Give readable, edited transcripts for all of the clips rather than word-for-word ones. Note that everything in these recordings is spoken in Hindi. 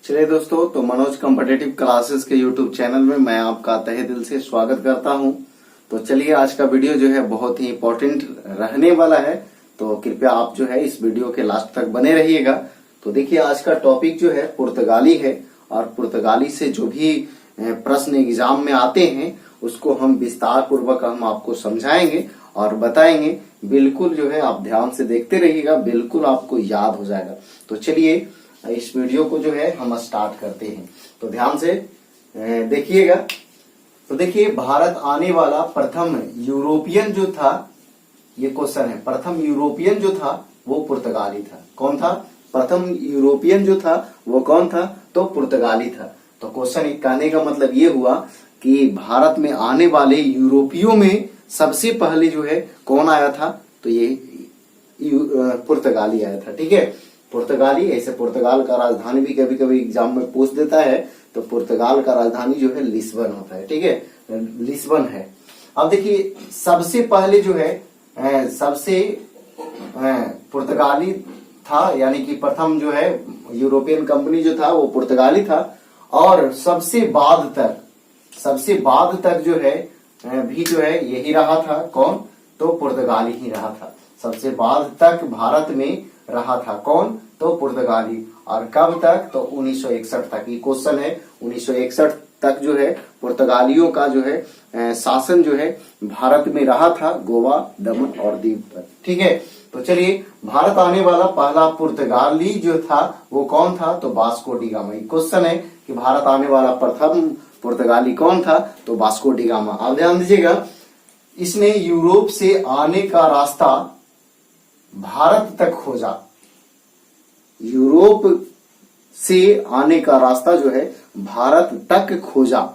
चलिए दोस्तों, तो मनोज कॉम्पिटिटिव क्लासेस के यूट्यूब चैनल में मैं आपका तहे दिल से स्वागत करता हूं। तो चलिए, आज का वीडियो जो है बहुत ही इम्पोर्टेंट रहने वाला है, तो कृपया आप जो है इस वीडियो के लास्ट तक बने रहिएगा। तो देखिए, आज का टॉपिक जो है पुर्तगाली है, और पुर्तगाली से जो भी प्रश्न एग्जाम में आते हैं उसको हम विस्तार पूर्वक हम आपको समझाएंगे और बताएंगे। बिल्कुल जो है आप ध्यान से देखते रहिएगा, बिल्कुल आपको याद हो जाएगा। तो चलिए, इस वीडियो को जो है हम स्टार्ट करते हैं, तो ध्यान से देखिएगा। तो देखिए, भारत आने वाला प्रथम यूरोपियन जो था, ये क्वेश्चन है, प्रथम यूरोपियन जो था वो पुर्तगाली था। कौन था? प्रथम यूरोपियन जो था वो कौन था? तो पुर्तगाली था। तो क्वेश्चन कहने का मतलब ये हुआ कि भारत में आने वाले यूरोपियों में सबसे पहले जो है कौन आया था? तो ये पुर्तगाली आया था। ठीक है, पुर्तगाली। ऐसे पुर्तगाल का राजधानी भी कभी कभी एग्जाम में पूछ देता है, तो पुर्तगाल का राजधानी जो है लिस्बन होता है। ठीक है, लिस्बन है। अब देखिए, सबसे पहले जो है सबसे पुर्तगाली था, यानी कि प्रथम जो है यूरोपियन कंपनी जो था वो पुर्तगाली था, और सबसे बाद तक जो है भी जो है यही रहा था। कौन? तो पुर्तगाली ही रहा था। सबसे बाद तक भारत में रहा था कौन? तो पुर्तगाली। और कब तक? तो 1961 तक। ये क्वेश्चन है, 1961 तक जो है पुर्तगालियों का जो है शासन जो है भारत में रहा था, गोवा, दमन और दीव पर। ठीक है, तो चलिए, भारत आने वाला पहला पुर्तगाली जो था वो कौन था? तो वास्को डी गामा। ये क्वेश्चन है कि भारत आने वाला प्रथम पुर्तगाली कौन था? तो वास्को डी गामा। आप ध्यान दीजिएगा, इसने यूरोप से आने का रास्ता भारत तक खोजा। यूरोप से आने का रास्ता जो है भारत तक खोजा,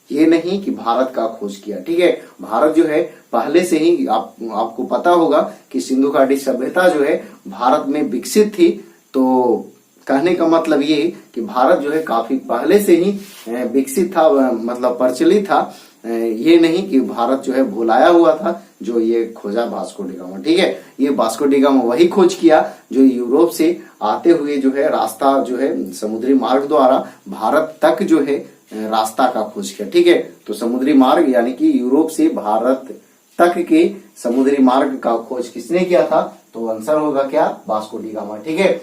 ये नहीं कि भारत का खोज किया। ठीक है, भारत जो है पहले से ही आपको पता होगा कि सिंधु घाटी सभ्यता जो है भारत में विकसित थी। तो कहने का मतलब ये कि भारत जो है काफी पहले से ही विकसित था, मतलब प्रचलित था। ये नहीं कि भारत जो है भुलाया हुआ था जो ये खोजा वास्को डी गामा। ठीक है, ये वास्को डी गामा वही खोज किया जो यूरोप से आते हुए जो है रास्ता जो है समुद्री मार्ग द्वारा भारत तक जो है रास्ता का खोज किया। ठीक है, तो समुद्री मार्ग यानी कि यूरोप से भारत तक के समुद्री मार्ग का खोज किसने किया था? तो आंसर होगा क्या? Vasco D gamma. ठीक है,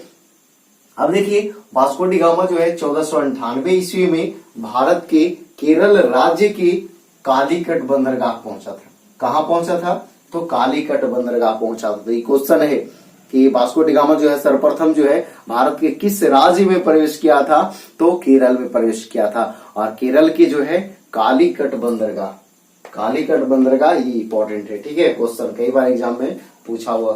अब देखिए, वास्को डी गामा जो है 1498 ईस्वी में भारत के केरल राज्य के कालीकट बंदरगाह पहुंचा था। कहां पहुंचा था? तो कालीकट बंदरगाह पहुंचा था। तो ये क्वेश्चन है कि वास्को डी गामा जो है सर्वप्रथम जो है भारत के किस राज्य में प्रवेश किया था? तो केरल में प्रवेश किया था, और केरल के जो है कालीकट बंदरगाह ये इंपॉर्टेंट है। ठीक है, क्वेश्चन कई बार एग्जाम में पूछा हुआ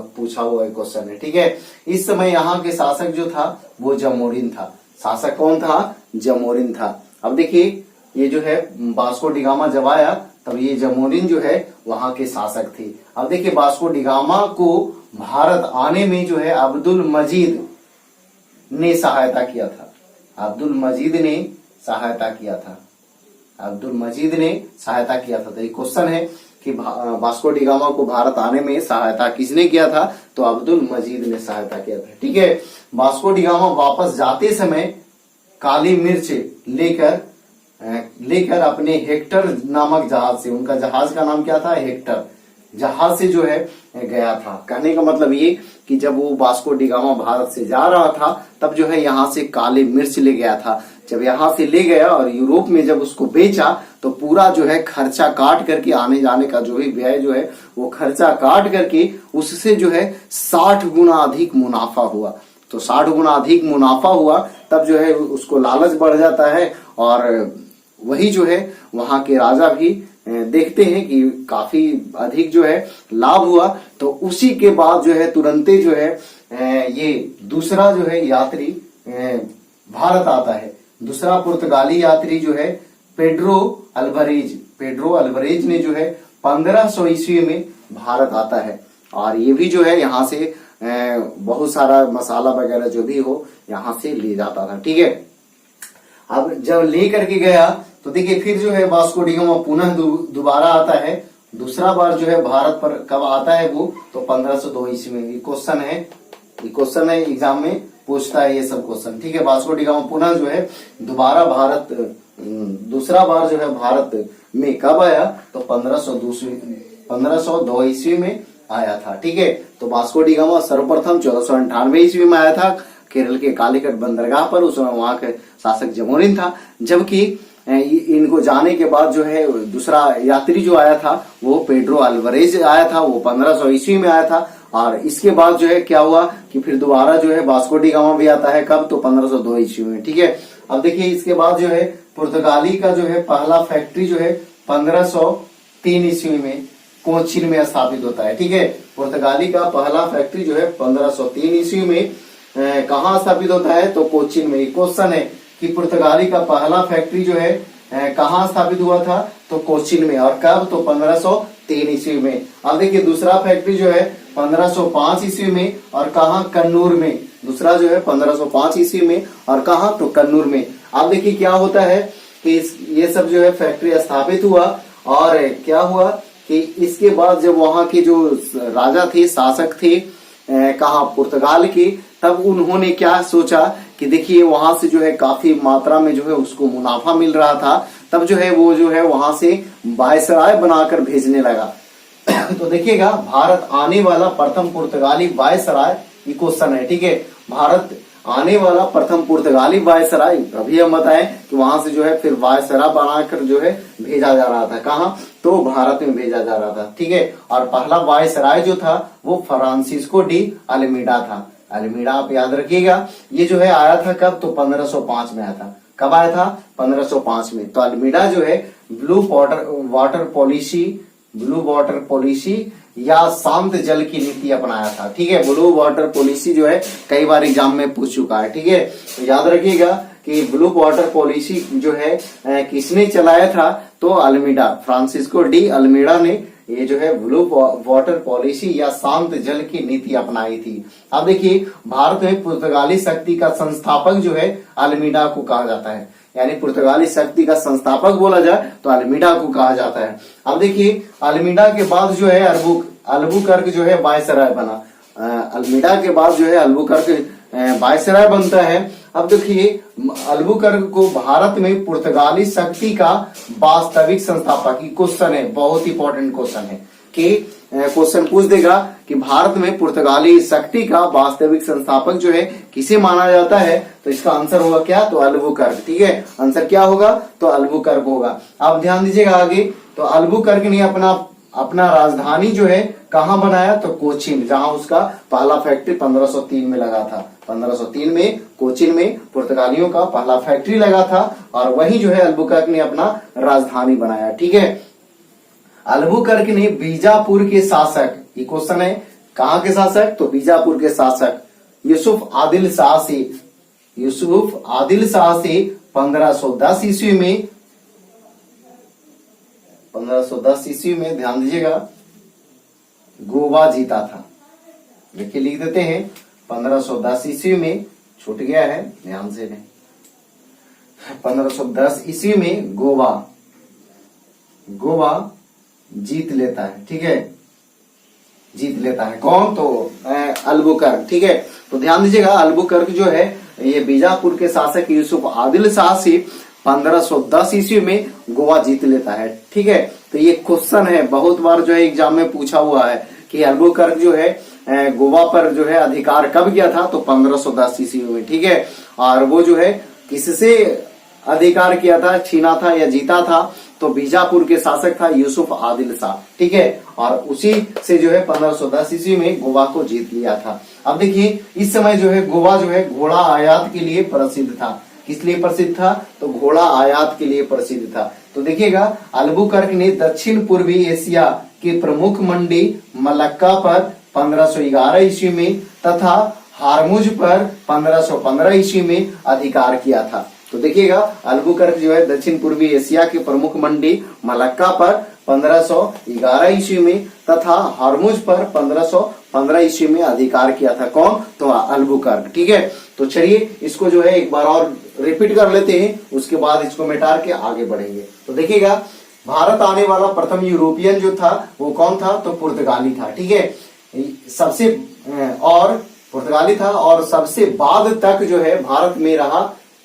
क्वेश्चन है। ठीक है, इस समय यहाँ के शासक जो था वो जमोरिन था। शासक कौन था? जमोरिन था। अब देखिए, ये जो है वास्को डी गामा जब आया तब ये जमोरिन जो है वहां के शासक थे। अब देखिए, वास्को डी गामा को भारत आने में जो है अब्दुल मजीद ने सहायता किया था। अब्दुल मजीद ने सहायता किया था। तो ये क्वेश्चन है कि वास्को डी गामा को भारत आने में सहायता किसने किया था? तो अब्दुल मजीद ने सहायता किया था। ठीक है, वास्को डी गामा वापस जाते समय काली मिर्च लेकर अपने हेक्टर नामक जहाज से, उनका जहाज का नाम क्या था? हेक्टर जहाज से जो है गया था। कहने का मतलब ये कि जब वो वास्को डी गामा भारत से जा रहा था तब जो है यहाँ से काली मिर्च ले गया था। जब यहाँ से ले गया और यूरोप में जब उसको बेचा तो पूरा जो है खर्चा काट करके, आने जाने का जो भी व्यय जो है वो खर्चा काट करके उससे जो है 60 गुना अधिक मुनाफा हुआ। तो 60 गुना अधिक मुनाफा हुआ तब जो है उसको लालच बढ़ जाता है, और वही जो है वहां के राजा भी देखते हैं कि काफी अधिक जो है लाभ हुआ। तो उसी के बाद जो है तुरंते जो है ये दूसरा जो है यात्री भारत आता है। दूसरा पुर्तगाली यात्री जो है पेड्रो अल्वारेज ने जो है 1500 ईस्वी में भारत आता है, और ये भी जो है यहाँ से बहुत सारा मसाला वगैरह जो भी हो यहाँ से ले जाता था। ठीक है, अब जब ले करके गया तो देखिए फिर जो है वास्को डी गामा पुनः दोबारा आता है। दूसरा बार जो है भारत पर कब आता है वो? तो 1502 ईस्वी में। ये क्वेश्चन है एग्जाम में पूछता है ये सब क्वेश्चन, ठीक है। वास्को डी गामा पुनः जो है दोबारा भारत, दूसरा बार जो है भारत में कब आया, तो 1502 ईस्वी में आया था, ठीक है। तो वास्को डी गामा सर्वप्रथम 1498 ईस्वी में आया था केरल के कालीकट बंदरगाह पर। उस समय वहां के शासक जमोरिन था, जबकि इनको जाने के बाद जो है दूसरा यात्री जो आया था वो पेड्रो अल्वारेज आया था, वो 1500 ईस्वी में आया था। और इसके बाद जो है क्या हुआ कि फिर दोबारा जो है वास्को डी गामा भी आता है, कब, तो 1502 ईस्वी में, ठीक है। अब देखिए इसके बाद जो है पुर्तगाली का जो है पहला फैक्ट्री जो है 1503 ईस्वी में कोचीन में स्थापित होता है, ठीक है। पुर्तगाली का पहला फैक्ट्री जो है 1503 ईस्वी में कहाँ स्थापित होता है, तो कोचीन में। क्वेश्चन है कि पुर्तगाली का पहला फैक्ट्री जो है कहाँ स्थापित हुआ था, तो कोचीन में, और कब, तो 1503 ईस्वी में। अब देखिए दूसरा फैक्ट्री जो है 1505 ईस्वी में, और कहाँ, कन्नूर में। दूसरा जो है 1505 ईस्वी में, और कहाँ, तो कन्नूर में। अब देखिए क्या होता है कि ये सब जो है फैक्ट्री स्थापित हुआ, और क्या हुआ कि इसके बाद जब वहां के जो राजा थे, शासक थे कहाँ, पुर्तगाल के, तब उन्होंने क्या सोचा कि देखिए वहां से जो है काफी मात्रा में जो है उसको मुनाफा मिल रहा था, तब जो है वो जो है वहां से वायसराय बनाकर भेजने लगा। तो देखिएगा भारत आने वाला प्रथम पुर्तगाली वायसराय, ये क्वेश्चन है, ठीक है। भारत आने वाला प्रथम पुर्तगाली वायसराय, अभी हम बताएं कि वहां से जो है फिर वायसराय बनाकर जो है भेजा जा रहा था, कहाँ, तो भारत में भेजा जा रहा था, ठीक है। और पहला वायसराय जो था वो फ्रांसिस्को डी अल्मीडा था। अल्मीडा आप याद रखिएगा, ये जो है आया था कब, तो 1505 में आया था। कब आया था, 1505 में। तो अल्मीडा जो है ब्लू वाटर पॉलिसी या शांत जल की नीति अपनाया था, ठीक है। ब्लू वाटर पॉलिसी जो है कई बार एग्जाम में पूछ चुका है, ठीक है। तो याद रखिएगा कि ब्लू वाटर पॉलिसी जो है किसने चलाया था, तो अल्मीडा, फ्रांसिस्को डी अल्मीडा ने ये जो है ब्लू वाटर पॉलिसी या शांत जल की नीति अपनाई थी। अब देखिए भारत में पुर्तगाली शक्ति का संस्थापक जो है अल्मीडा को कहा जाता है, यानी पुर्तगाली शक्ति का संस्थापक बोला जाए तो अल्मीडा को कहा जाता है। अब देखिए अल्मीडा के बाद जो है अल्बुकर्क जो है वायसराय बना। अल्मीडा के बाद जो है अल्बुकर्क वायसराय बनता है। अब देखिए अल्बुकर्क को भारत में पुर्तगाली शक्ति का वास्तविक संस्थापक, क्वेश्चन है, बहुत इंपॉर्टेंट क्वेश्चन है कि क्वेश्चन पूछ देगा कि भारत में पुर्तगाली शक्ति का वास्तविक संस्थापक जो है किसे माना जाता है, तो इसका आंसर होगा क्या, तो अल्बुकर्क, ठीक है। आंसर क्या होगा, तो अल्बुकर्क होगा। अब ध्यान दीजिएगा आगे, तो अल्बुकर्क ने अपना राजधानी जो है कहाँ बनाया, तो कोचीन, जहां उसका पहला फैक्ट्री 1503 में लगा था। 1503 में कोचीन में पुर्तगालियों का पहला फैक्ट्री लगा था, और वही जो है अल्बुकर्क ने अपना राजधानी बनाया, ठीक है। अल्बुकर्क ने बीजापुर के शासक, ये क्वेश्चन है, कहाँ के शासक, तो बीजापुर के शासक यूसुफ आदिल शाह से 1510 ईस्वी में 1510 ईस्वी में, ध्यान दीजिएगा, गोवा जीता था। देखिए लिख देते हैं 1510 ईस्वी में, छूट गया है, ध्यान से नहीं, 1510 ईस्वी में गोवा जीत लेता है, ठीक है। जीत लेता है कौन, तो अल्बुकर्क, ठीक है। तो ध्यान दीजिएगा अल्बुकर्क जो है ये बीजापुर के शासक यूसुफ आदिल शाह से 1510 ईस्वी में गोवा जीत लेता है, ठीक है। तो ये क्वेश्चन है, बहुत बार जो है एग्जाम में पूछा हुआ है कि अल्बुकर्क जो है गोवा पर जो है अधिकार कब किया था, तो 1510 ईस्वी में, ठीक है। और वो जो है किससे अधिकार किया था, छीना था या जीता था, तो बीजापुर के शासक था यूसुफ आदिल शाह, ठीक है। और उसी से जो है 1510 ईस्वी में गोवा को जीत लिया था। अब देखिए इस समय जो है गोवा जो है घोड़ा आयात के लिए प्रसिद्ध था। किस लिए प्रसिद्ध था, तो घोड़ा आयात के लिए प्रसिद्ध था। तो देखिएगा अल्बुकर्क ने दक्षिण पूर्वी एशिया की प्रमुख मंडी मलक्का पर 1511 ईस्वी में तथा हारमुज पर 1515 ईस्वी में अधिकार किया था। तो देखिएगा अल्बुकर्क जो है दक्षिण पूर्वी एशिया की प्रमुख मंडी मलक्का पर 1511 ईस्वी में तथा हारमुज पर 1515 ईस्वी में अधिकार किया था। कौन, तो अल्बुकर्क, ठीक है। तो चलिए इसको जो है एक बार और रिपीट कर लेते हैं, उसके बाद इसको मिटा के आगे बढ़ेंगे। तो देखिएगा भारत आने वाला प्रथम यूरोपियन जो था वो कौन था, तो पुर्तगाली था, ठीक है। सबसे और पुर्तगाली था, और सबसे बाद तक जो है भारत में रहा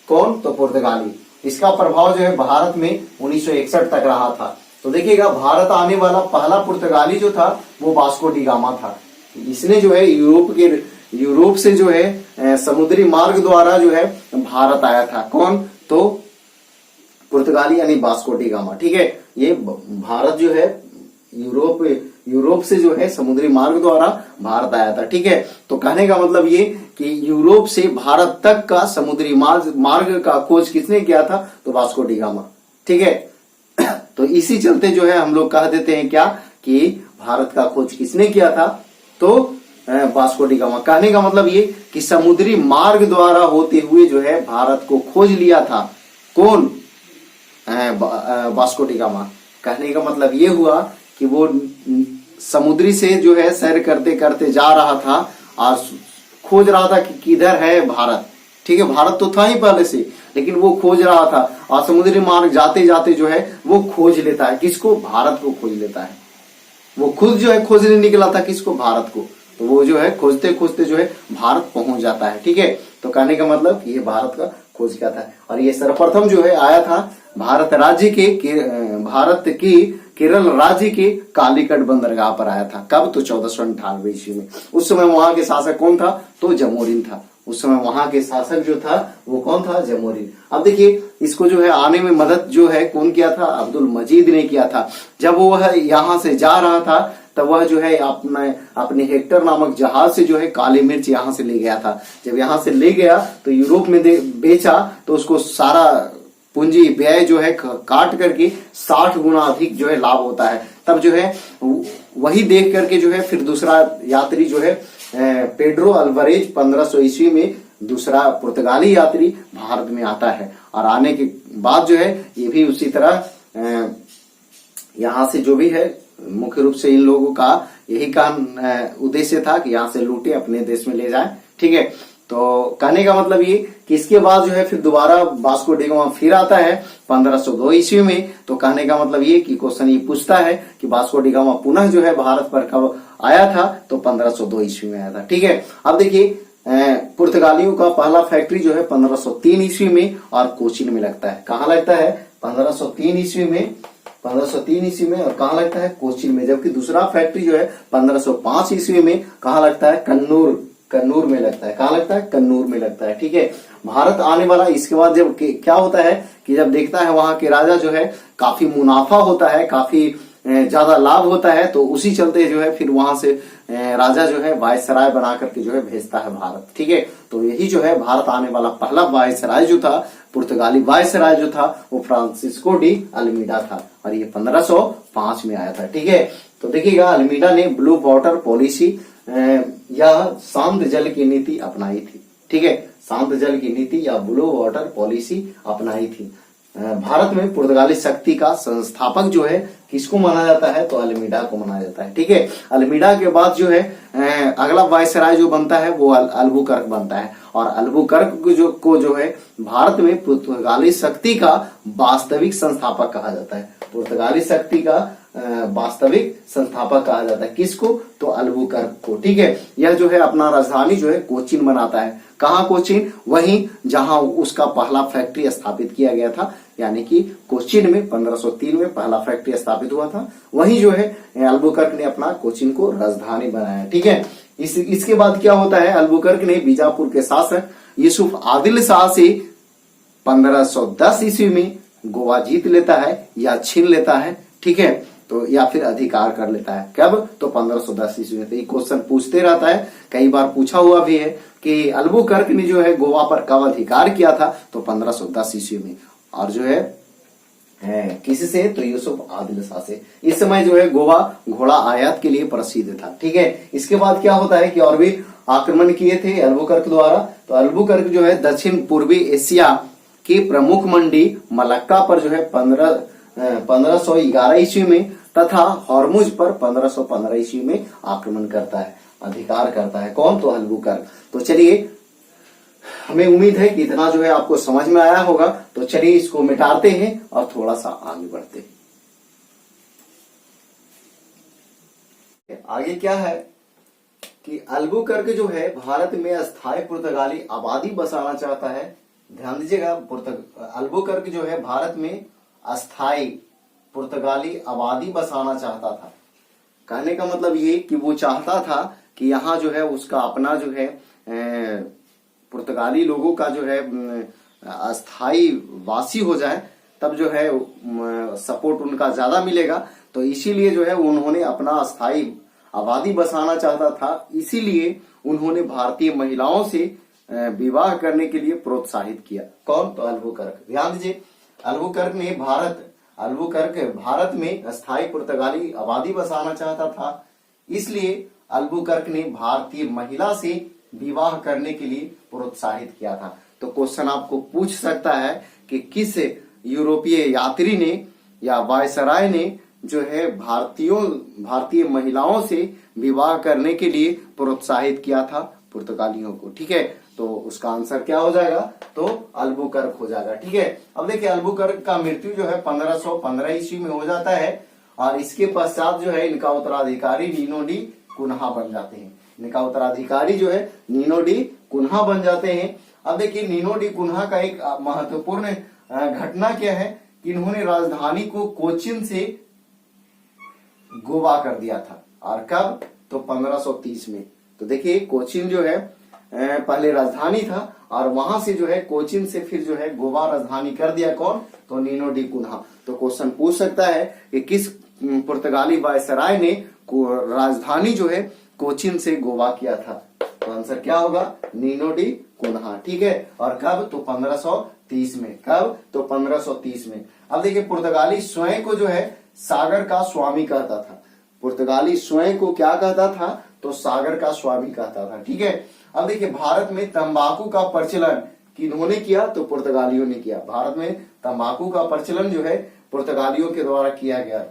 कौन, तो पुर्तगाली। इसका प्रभाव जो है भारत में 1961 तक रहा था। तो देखिएगा, भारत आने वाला पहला पुर्तगाली जो था वो वास्को डी गामा था। इसने जो है यूरोप से जो है समुद्री मार्ग द्वारा जो है भारत आया था। कौन, तो पुर्तगाली यानी वास्को डी गामा। ठीक है, ये भारत जो है यूरोप से जो है समुद्री मार्ग द्वारा भारत आया था। ठीक है, तो कहने का मतलब ये कि यूरोप से भारत तक का समुद्री मार्ग का खोज किसने किया था, तो वास्को डी गामा। ठीक है, तो इसी चलते जो है हम लोग कह देते हैं क्या, कि भारत का खोज किसने किया था, तो वास्को डी गामा। कहने का मतलब ये कि समुद्री मार्ग द्वारा होते हुए जो है भारत को खोज लिया था कौन, वास्को डी गामा। कहने का मतलब ये हुआ कि वो समुद्री से जो है सैर करते करते जा रहा था और खोज रहा था कि किधर है भारत। ठीक है, भारत तो था ही पहले से, लेकिन वो खोज रहा था, और समुद्री मार्ग जाते जाते जो है वो खोज लेता है किसको, भारत को खोज लेता है। वो खुद जो है खोजने निकला था किसको, भारत को। तो वो जो है खोजते खोजते जो है भारत पहुंच जाता है। ठीक है, तो कहने का मतलब ये भारत का खोज किया था, और ये सर्वप्रथम जो है आया था भारत की केरल राज्य के कालीकट बंदरगाह पर आया था। कब, तो 1498 ईस्वी में। उस समय वहां के शासक कौन था, तो जमोरिन था। उस समय वहां के शासक जो था वो कौन था, जमोरिन। अब देखिए, इसको जो है आने में मदद जो है कौन किया था, अब्दुल मजीद ने किया था। जब वो यहाँ से जा रहा था तब वह जो है अपने हेक्टर नामक जहाज से जो है काली मिर्च यहाँ से ले गया था। जब यहाँ से ले गया तो यूरोप में बेचा, तो उसको सारा पूंजी व्यय जो है काट करके 60 गुना अधिक जो है लाभ होता है। तब जो है वही देख करके जो है फिर दूसरा यात्री जो है पेड्रो अल्वारेज 1500 ईस्वी में दूसरा पुर्तगाली यात्री भारत में आता है, और आने के बाद जो है ये भी उसी तरह यहाँ से जो भी है, मुख्य रूप से इन लोगों का यही काम उद्देश्य था कि यहाँ से लूटे अपने देश में ले जाए। ठीक है, तो कहने का मतलब ये कि इसके बाद जो है फिर दोबारा वास्को डी गामा फिर आता है 1502 ईस्वी में। तो कहने का मतलब ये कि क्वेश्चन ये पूछता है कि वास्को डी गामा पुनः जो है भारत पर कब आया था, तो 1502 ईस्वी में आया था। ठीक है, अब देखिए, पुर्तगालियों का पहला फैक्ट्री जो है 1503 ईस्वी में और कोचीन में लगता है। कहाँ लगता है, 1503 ईस्वी में, 1503 ईस्वी में, और कहाँ लगता है, कोचीन में। जबकि दूसरा फैक्ट्री जो है 1505 ईस्वी में कहाँ लगता है, कन्नूर में लगता है। कहाँ लगता है, कन्नूर में लगता है। ठीक है, भारत आने वाला इसके बाद जब क्या होता है कि जब देखता है वहां के राजा जो है काफी मुनाफा होता है, काफी ज्यादा लाभ होता है, तो उसी चलते जो है फिर वहां से राजा जो है वायसराय बना करके जो है भेजता है भारत। ठीक है, तो यही जो है भारत आने वाला पहला वायसराय जो था, पुर्तगाली वायसराय जो था, वो फ्रांसिस्को डी अल्मीडा था, और ये 1505 में आया था। ठीक है, तो देखिएगा, अल्मीडा ने ब्लू वाटर पॉलिसी या शांत जल की नीति अपनाई थी। ठीक है, शांत जल की नीति या ब्लू वाटर पॉलिसी अपनाई थी। भारत में पुर्तगाली शक्ति का संस्थापक जो है किसको माना जाता है, तो अल्मीडा को माना जाता है। ठीक है, अल्मीडा के बाद जो है अगला वायसराय जो बनता है वो अल्बुकर्क बनता है, और अल्बुकर्क को जो है भारत में पुर्तगाली शक्ति का वास्तविक संस्थापक कहा जाता है। पुर्तगाली शक्ति का वास्तविक संस्थापक कहा जाता है किसको, तो अल्बुकर्क को। ठीक है, यह जो है अपना राजधानी जो है कोचीन बनाता है। कहाँ कोचीन, वहीं जहां उसका पहला फैक्ट्री स्थापित किया गया था, यानी कि कोचीन में 1503 में पहला फैक्ट्री स्थापित हुआ था। वहीं जो है अल्बुकर्क ने अपना कोचीन को राजधानी बनाया। ठीक है, इसके बाद क्या होता है, अल्बुकर्क ने बीजापुर के शासक यूसुफ आदिल शाह से 1510 ईस्वी में गोवा जीत लेता है या छीन लेता है। ठीक है, तो या फिर अधिकार कर लेता है। कब, तो 1510 ईस्वी में। तो ये क्वेश्चन पूछते रहता है, कई बार पूछा हुआ भी है कि अल्बुकर्क ने जो है गोवा पर कब अधिकार किया था, तो 1510 ईस्वी में, और जो है किससे, तो यूसुफ आदिल शाह से। इस समय जो है गोवा घोड़ा आयात के लिए प्रसिद्ध था। ठीक है, इसके बाद क्या होता है कि और भी आक्रमण किए थे अल्बुकर्क द्वारा। तो अल्बुकर्क जो है दक्षिण पूर्वी एशिया की प्रमुख मंडी मलक्का पर जो है 1511 ईस्वी में तथा हॉर्मुज पर 1515 ईस्वी में आक्रमण करता है, अधिकार करता है। कौन, तो अल्बुकर्क। तो चलिए, हमें उम्मीद है कि इतना जो है आपको समझ में आया होगा। तो चलिए इसको मिटाते हैं और थोड़ा सा आगे बढ़ते हैं। आगे क्या है, कि अल्बुकर्क जो है भारत में अस्थायी पुर्तगाली आबादी बसाना चाहता है। ध्यान दीजिएगा, अल्बुकर्क जो है भारत में अस्थायी पुर्तगाली आबादी बसाना चाहता था। कहने का मतलब ये कि वो चाहता था कि यहाँ जो है उसका अपना जो है पुर्तगाली लोगों का जो है अस्थायी वासी हो जाए, तब जो है सपोर्ट उनका ज्यादा मिलेगा। तो इसीलिए जो है उन्होंने अपना अस्थायी आबादी बसाना चाहता था। इसीलिए उन्होंने भारतीय महिलाओं से विवाह करने के लिए प्रोत्साहित किया। कौन? तो अल्बुकर्क। ध्यान दीजिए, अल्बुकर्क भारत में अस्थायी पुर्तगाली आबादी बसाना चाहता था। इसलिए अल्बुकर्क ने भारतीय महिला से विवाह करने के लिए प्रोत्साहित किया था। तो क्वेश्चन आपको पूछ सकता है कि किस यूरोपीय यात्री ने या वायसराय ने जो है भारतीय महिलाओं से विवाह करने के लिए प्रोत्साहित किया था पुर्तगालियों को। ठीक है, तो उसका आंसर क्या हो जाएगा? तो अल्बुकर्क हो जाएगा। ठीक है, अब देखिए अल्बुकर्क का मृत्यु जो है 1515 ईस्वी में हो जाता है और इसके पश्चात जो है इनका उत्तराधिकारी नीनो डी कुन्हा बन जाते हैं। इनका उत्तराधिकारी जो है नीनो डी कुन्हा बन जाते हैं। अब देखिए नीनो डी कुन्हा का एक महत्वपूर्ण घटना क्या है कि इन्होंने राजधानी को कोचिन से गोवा कर दिया था। और कब? तो 1530 में। तो देखिए कोचिन जो है पहले राजधानी था और वहां से जो है कोचिन से फिर जो है गोवा राजधानी कर दिया। कौन? तो नीनो डी कुन्हा। तो क्वेश्चन पूछ सकता है कि किस पुर्तगाली वायसराय ने राजधानी जो है कोचिन से गोवा किया था? तो आंसर क्या होगा? Nino de Cunha. ठीक है, और कब? तो 1530 में। कब? तो 1530 में। अब देखिए पुर्तगाली स्वयं को जो है सागर का स्वामी कहता था। पुर्तगाली स्वयं को क्या कहता था? तो सागर का स्वामी कहता था। ठीक है, अब देखिए भारत में तंबाकू का प्रचलन किन्होंने किया? तो पुर्तगालियों ने किया। भारत में तंबाकू का प्रचलन जो है पुर्तगालियों के द्वारा किया गया।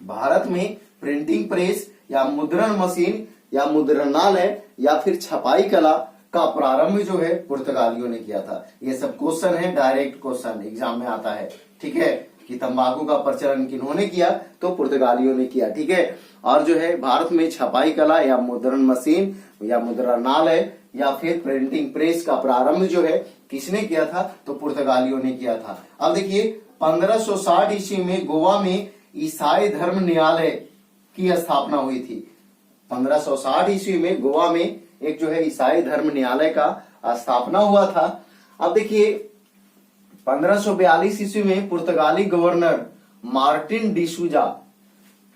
भारत में प्रिंटिंग प्रेस या मुद्रण मशीन या मुद्रणालय या फिर छपाई कला का प्रारंभ जो है पुर्तगालियों ने किया था। ये सब क्वेश्चन है, डायरेक्ट क्वेश्चन एग्जाम में आता है। ठीक है, कि तंबाकू का प्रचलन किन्होंने किया? तो पुर्तगालियों ने किया। ठीक है, और जो है भारत में छपाई कला या मुद्रण मशीन या मुद्रणालय या फिर प्रिंटिंग प्रेस का प्रारंभ जो है किसने किया था? तो पुर्तगालियों ने किया था। अब देखिए 1560 ईस्वी में गोवा में ईसाई धर्म न्यायालय की स्थापना हुई थी। 1560 ईस्वी में गोवा में एक जो है ईसाई धर्म न्यायालय का स्थापना हुआ था। अब देखिए 1542 ईस्वी में पुर्तगाली गवर्नर मार्टिन डिसूजा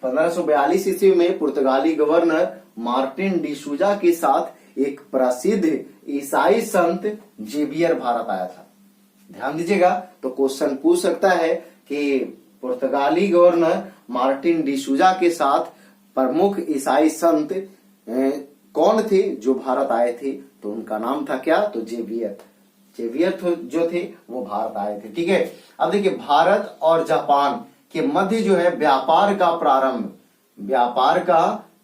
1542 ईस्वी में पुर्तगाली गवर्नर मार्टिन डिसूजा के साथ एक प्रसिद्ध ईसाई संत जेवियर भारत आया था। ध्यान दीजिएगा, तो क्वेश्चन पूछ सकता है कि पुर्तगाली गवर्नर मार्टिन डिसूजा के साथ प्रमुख ईसाई संत कौन थे जो भारत आए थे? तो उनका नाम था क्या? तो जेवियर जो थे वो भारत आए थे। ठीक है, अब देखिए भारत और जापान के मध्य जो है व्यापार का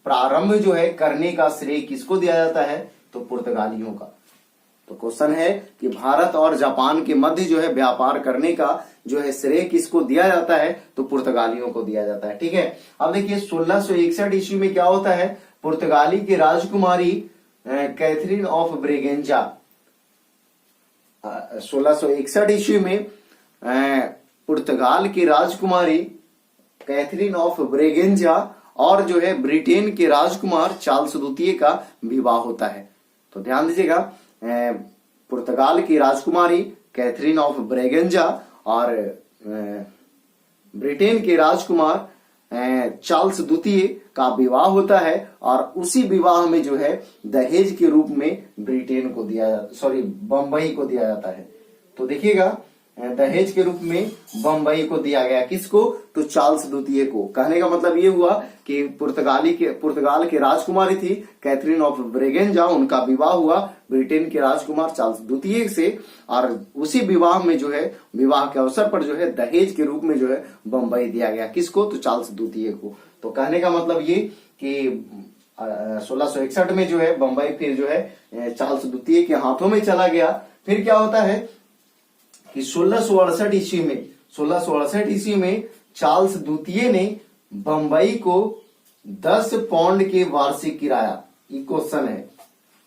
प्रारंभ जो है करने का श्रेय किसको दिया जाता है? तो पुर्तगालियों का। तो क्वेश्चन है कि भारत और जापान के मध्य जो है व्यापार करने का जो है श्रेय किसको दिया जाता है? तो पुर्तगालियों को दिया जाता है। ठीक है, अब देखिए 1661 ईस्वी में क्या होता है? पुर्तगाली की राजकुमारी कैथरीन ऑफ ब्रेगेंजा 1661 ईस्वी में पुर्तगाल की राजकुमारी कैथरीन ऑफ ब्रेगेंजा और जो है ब्रिटेन के राजकुमार चार्ल्स द्वितीय का विवाह होता है। तो ध्यान दीजिएगा, पुर्तगाल की राजकुमारी कैथरीन ऑफ ब्रेगेंजा और ब्रिटेन के राजकुमार चार्ल्स द्वितीय का विवाह होता है और उसी विवाह में जो है दहेज के रूप में बम्बई को दिया जाता है। तो देखिएगा दहेज के रूप में बम्बई को दिया गया। किसको? तो चार्ल्स द्वितीय को। कहने का मतलब ये हुआ कि पुर्तगाल के राजकुमारी थी कैथरीन ऑफ ब्रेगेंजा, उनका विवाह हुआ ब्रिटेन के राजकुमार चार्ल्स द्वितीय से और उसी विवाह में जो है विवाह के अवसर पर जो है दहेज के रूप में जो है बम्बई दिया गया। किसको? तो चार्ल्स द्वितीय को। तो कहने का मतलब ये कि 1661 में जो है बम्बई फिर जो है चार्ल्स द्वितीय के हाथों में चला गया। फिर क्या होता है कि 1668 ईस्वी में चार्ल्स द्वितीय ने बम्बई को 10 पाउंड के वार्षिक किराया ये क्वेश्चन है।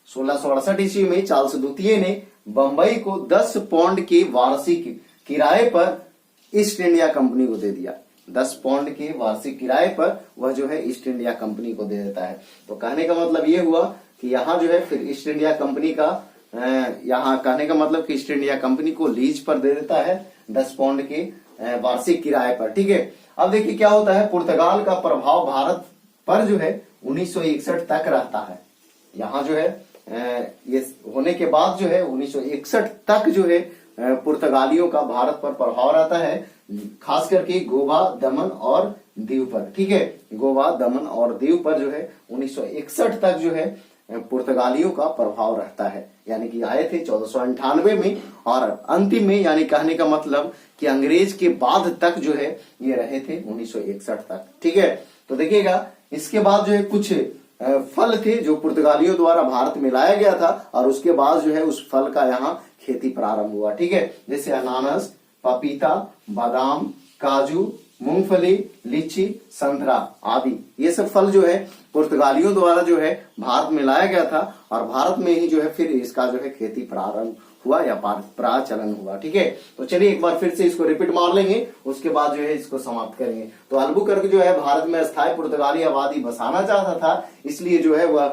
1668 ईस्वी में चार्ल्स द्वितीय ने बंबई को 10 पाउंड के वार्षिक किराए पर ईस्ट इंडिया कंपनी को दे दिया। 10 पाउंड के वार्षिक किराए पर वह जो है ईस्ट इंडिया कंपनी को दे देता है। तो कहने का मतलब ये हुआ कि यहाँ जो है फिर ईस्ट इंडिया कंपनी का यहाँ कहने का मतलब कि ईस्ट इंडिया कंपनी को लीज पर दे देता है 10 पाउंड के वार्षिक किराए पर। ठीक है, अब देखिए क्या होता है, पुर्तगाल का प्रभाव भारत पर जो है 1961 तक रहता है। यहाँ जो है ये होने के बाद जो है 1961 तक जो है पुर्तगालियों का भारत पर प्रभाव रहता है, खास करके गोवा, दमन और दीव पर। ठीक है, गोवा, दमन और दीव पर जो है 1961 तक जो है पुर्तगालियों का प्रभाव रहता है। यानी कि आए थे 1498 में और अंतिम में, यानी कहने का मतलब कि अंग्रेज के बाद तक जो है ये रहे थे 1961 तक। ठीक है, तो देखिएगा इसके बाद जो है कुछ फल थे जो पुर्तगालियों द्वारा भारत में लाया गया था और उसके बाद जो है उस फल का यहाँ खेती प्रारंभ हुआ। ठीक है, जैसे अनानास, पपीता, बादाम, काजू, मूंगफली, लीची, संतरा आदि ये सब फल जो है पुर्तगालियों द्वारा जो है भारत में लाया गया था और भारत में ही जो है फिर इसका जो है खेती प्रारंभ हुआ या प्रचलन हुआ। ठीक है, तो चलिए एक बार फिर से इसको रिपीट मार लेंगे, उसके बाद जो है इसको समाप्त करेंगे। तो अल्बुकर्क जो है भारत में स्थायी पुर्तगाली आबादी बसाना चाहता था, इसलिए जो है वह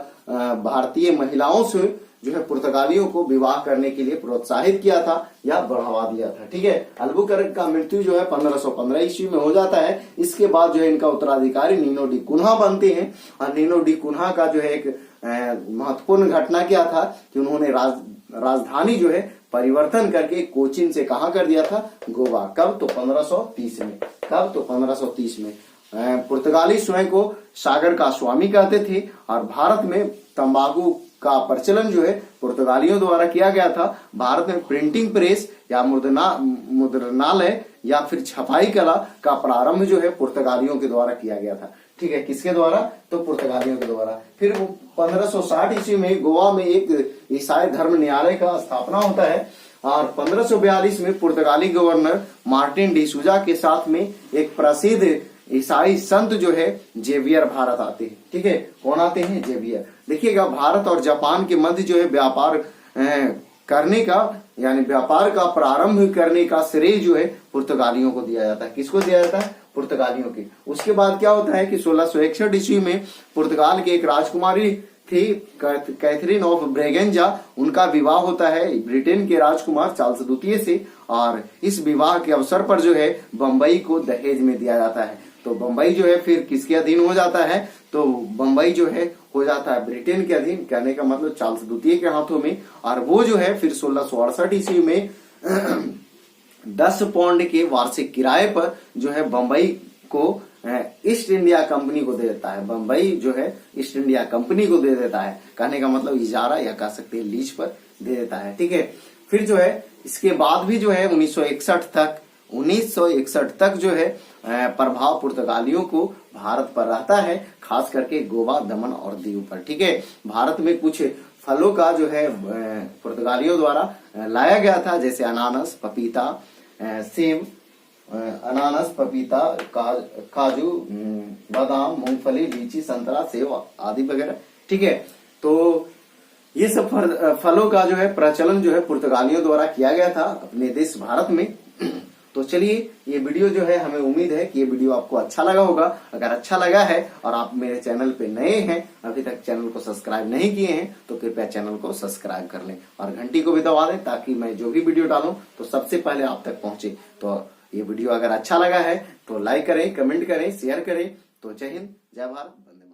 भारतीय महिलाओं से जो है पुर्तगालियों को विवाह करने के लिए प्रोत्साहित किया था या बढ़ावा दिया था। ठीक है, अल्बुकर्क का मृत्यु जो है 1515 ईस्वी में हो जाता है। इसके बाद जो है इनका उत्तराधिकारी नीनो डी कुन्हा बनते हैं और नीनो डी कुन्हा का जो है एक महत्वपूर्ण घटना क्या था कि उन्होंने राजधानी जो है परिवर्तन करके कोचीन से कहा कर दिया था, गोवा। कब? तो 1530 में। कब? तो 1530 में। पुर्तगाली स्वयं को सागर का स्वामी कहते थे और भारत में तंबाकू का प्रचलन जो है पुर्तगालियों द्वारा किया गया था। भारत में प्रिंटिंग प्रेस या मुद्रणालय या फिर छपाई कला का प्रारंभ जो है पुर्तगालियों के द्वारा किया गया था। ठीक है, किसके द्वारा? तो पुर्तगालियों के द्वारा। फिर 1560 ईस्वी में गोवा में एक ईसाई धर्म न्यायालय का स्थापना होता है और 1542 में पुर्तगाली गवर्नर मार्टिन डी सूजा के साथ में एक प्रसिद्ध ईसाई संत जो है जेवियर भारत आते हैं। ठीक है, कौन आते हैं? जेवियर। देखिएगा भारत और जापान के मध्य जो है व्यापार करने का यानी व्यापार का प्रारंभ करने का श्रेय जो है पुर्तगालियों को दिया जाता है। किसको दिया जाता है? पुर्तगालियों के। उसके बाद क्या होता है कि 1661 ईस्वी में पुर्तगाल की एक राजकुमारी थी कैथरीन ऑफ ब्रेगेंजा, उनका विवाह होता है ब्रिटेन के राजकुमार चार्ल्स द्वितीय से और इस विवाह के अवसर पर जो है बंबई को दहेज में दिया जाता है। तो बंबई जो है फिर किसके अधीन हो जाता है? तो बंबई जो है हो जाता है ब्रिटेन के अधीन, कहने का मतलब चार्ल्स द्वितीय के हाथों में। और वो जो है फिर 1668 ईस्वी में 10 पाउंड के वार्षिक किराए पर जो है बंबई को ईस्ट इंडिया कंपनी को दे देता है। बंबई जो है ईस्ट इंडिया कंपनी को दे देता है, कहने का मतलब इजारा या कह सकते हैं लीज पर दे देता है। ठीक है, फिर जो है इसके बाद भी जो है 1961 तक जो है प्रभाव पुर्तगालियों को भारत पर रहता है, खास करके गोवा, दमन और दीव पर। ठीक है, भारत में कुछ फलों का जो है पुर्तगालियों द्वारा लाया गया था, जैसे अनानास, पपीता, सेब, अनानास, पपीता, काजू, बादाम, मूंगफली, लीची, संतरा, सेब आदि वगैरह। ठीक है, तो ये सब फलों का जो है प्रचलन जो है पुर्तगालियों द्वारा किया गया था अपने देश भारत में। तो चलिए ये वीडियो जो है हमें उम्मीद है कि ये वीडियो आपको अच्छा लगा होगा। अगर अच्छा लगा है और आप मेरे चैनल पे नए हैं, अभी तक चैनल को सब्सक्राइब नहीं किए हैं, तो कृपया चैनल को सब्सक्राइब कर लें और घंटी को भी दबा दें ताकि मैं जो भी वीडियो डालूं तो सबसे पहले आप तक पहुंचे। तो ये वीडियो अगर अच्छा लगा है तो लाइक करें, कमेंट करें, शेयर करें। तो जय हिंद, जय भारत, वंदे मातरम।